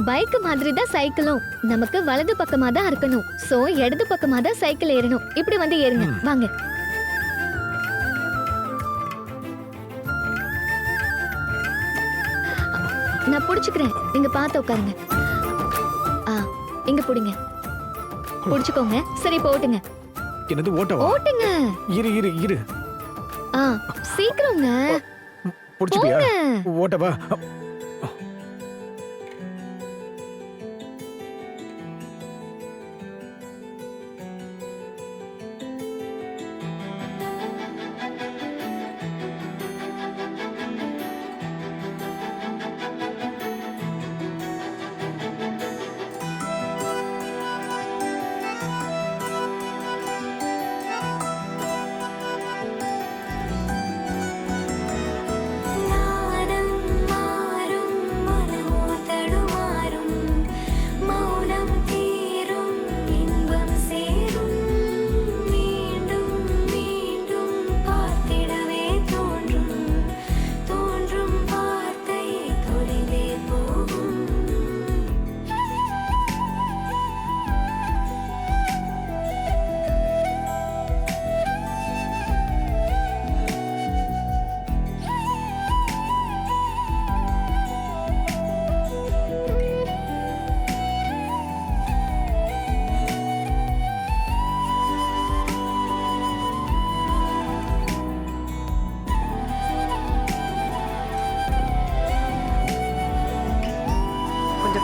Bike மாதிரி தான் சைக்கிளும். நமக்கு வலது பக்கமா தான் இருக்கணும். சோ இடது பக்கமா தான் சைக்கிள் ஏறணும். இப்படி வந்து ஏறுங்க. வாங்க. நான் புடிச்சுக்கிறேன். நீங்க பார்த்து உட்காருங்க. இங்க புடிங்க. புடிச்சுக்கோங்க. சரி போட்டுங்க. என்னது ஓட்டவா? ஓட்டுங்க. இரு இரு இரு. சீக்கிரங்க. புடிச்சுப்பியா? ஓட்டவா?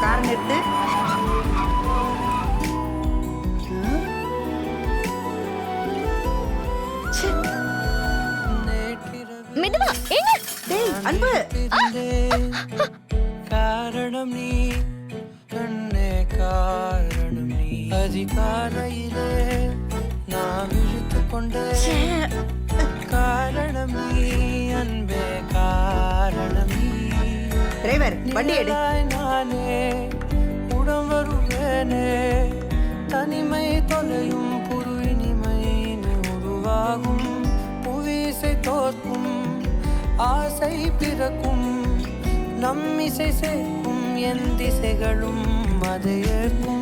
கார் நிறுத்து. மெதுவா ஏங்க. டேய் அன்பு. காரணம் நீ கண்ணே காரணம் நீ அதிகாலையிலே நான் இழுத்து கொண்டே காரணம் நீ அன்பே காரணம் நீ. டிரைவர் வண்டி எடு. நானே உடம் வருவேனே தனிமை தொலையும் புது இனிமை உருவாகும் புவிசை தோற்கும் ஆசை பிறக்கும் நம் இசை சேர்க்கும் என் திசைகளும் அதை ஏற்கும்